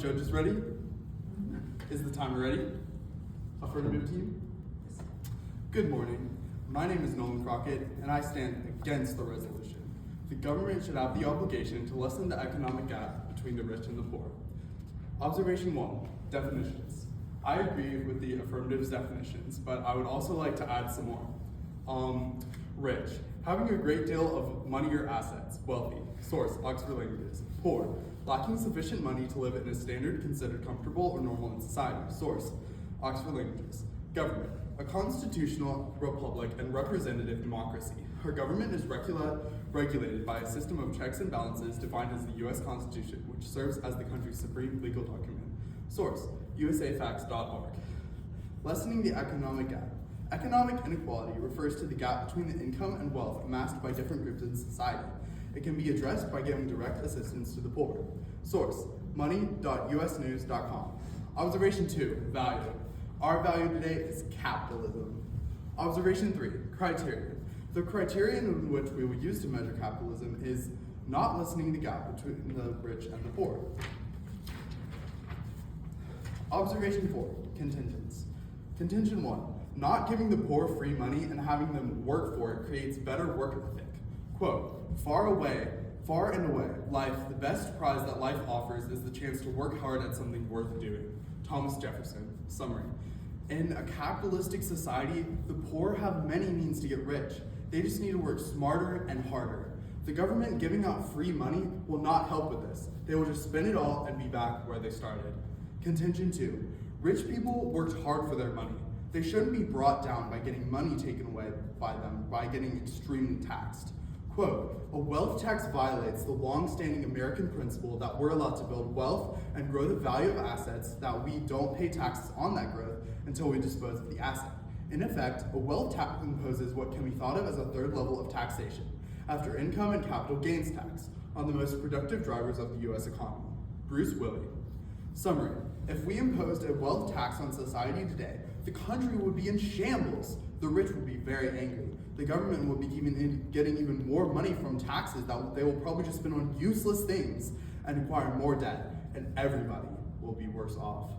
Judges ready? Is the timer ready? Affirmative team? Good morning. My name is Nolan Crockett, and I stand against the resolution. The government should have the obligation to lessen the economic gap between the rich and the poor. Observation 1, definitions. I agree with the affirmative's definitions, but I would also like to add some more. Rich, having a great deal of money or assets. Wealthy, source, Oxford Languages. Poor, lacking sufficient money to live in a standard considered comfortable or normal in society. Source, Oxford Languages. Government, a constitutional republic and representative democracy. Our government is regulated by a system of checks and balances defined as the U.S. Constitution, which serves as the country's supreme legal document. Source, usafacts.org. Lessening the economic gap. Economic inequality refers to the gap between the income and wealth amassed by different groups in society. It can be addressed by giving direct assistance to the poor. Source, money.usnews.com. Observation 2, value. Our value today is capitalism. Observation 3, criterion. The criterion in which we will use to measure capitalism is not lessening the gap between the rich and the poor. Observation 4, contingents. Contingent 1, not giving the poor free money and having them work for it creates better work ethic. Quote, far and away, life, the best prize that life offers is the chance to work hard at something worth doing. Thomas Jefferson. Summary. In a capitalistic society, the poor have many means to get rich. They just need to work smarter and harder. The government giving out free money will not help with this. They will just spend it all and be back where they started. Contingent 2. Rich people worked hard for their money. They shouldn't be brought down by getting money taken away by them by getting extremely taxed. Quote, a wealth tax violates the long-standing American principle that we're allowed to build wealth and grow the value of assets, that we don't pay taxes on that growth until we dispose of the asset. In effect, a wealth tax imposes what can be thought of as a third level of taxation, after income and capital gains tax, on the most productive drivers of the U.S. economy. Bruce Willey. Summary, if we imposed a wealth tax on society today, the country would be in shambles. The rich would be very angry. The government would be getting even more money from taxes that they will probably just spend on useless things and acquire more debt, and everybody will be worse off.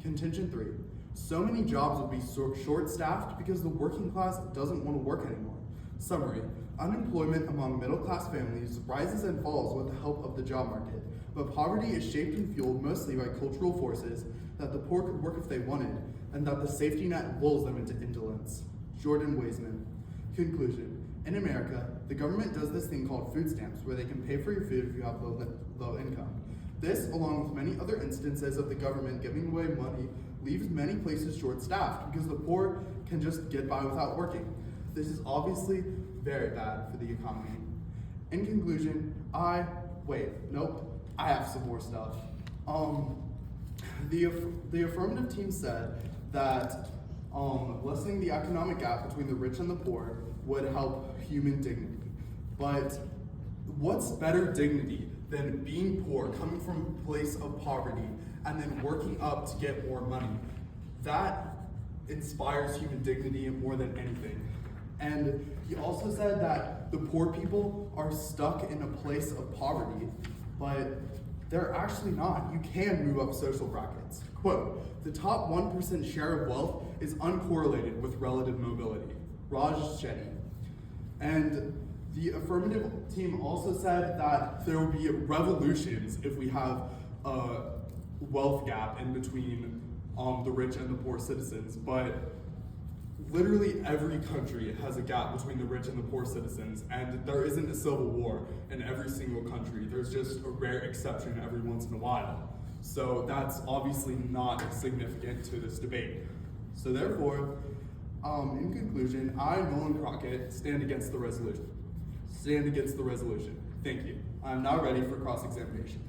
Contingent 3, so many jobs will be short-staffed because the working class doesn't want to work anymore. Summary, unemployment among middle-class families rises and falls with the help of the job market, but poverty is shaped and fueled mostly by cultural forces that the poor could work if they wanted, and that the safety net lulls them into indolence. Jordan Weisman. Conclusion. In America, the government does this thing called food stamps, where they can pay for your food if you have low income. This, along with many other instances of the government giving away money, leaves many places short-staffed because the poor can just get by without working. This is obviously very bad for the economy. In conclusion, I have some more stuff. The affirmative team said that lessening the economic gap between the rich and the poor would help human dignity. But what's better dignity than being poor, coming from a place of poverty, and then working up to get more money? That inspires human dignity more than anything. And he also said that the poor people are stuck in a place of poverty, but they're actually not. You can move up social brackets. Quote, the top 1% share of wealth is uncorrelated with relative mobility. Raj Shetty. And the affirmative team also said that there will be revolutions if we have a wealth gap in between the rich and the poor citizens, but literally every country has a gap between the rich and the poor citizens, and there isn't a civil war in every single country. There's just a rare exception every once in a while. So that's obviously not significant to this debate. So therefore, in conclusion, I, Nolan Crockett, stand against the resolution. Thank you. I am now ready for cross-examination.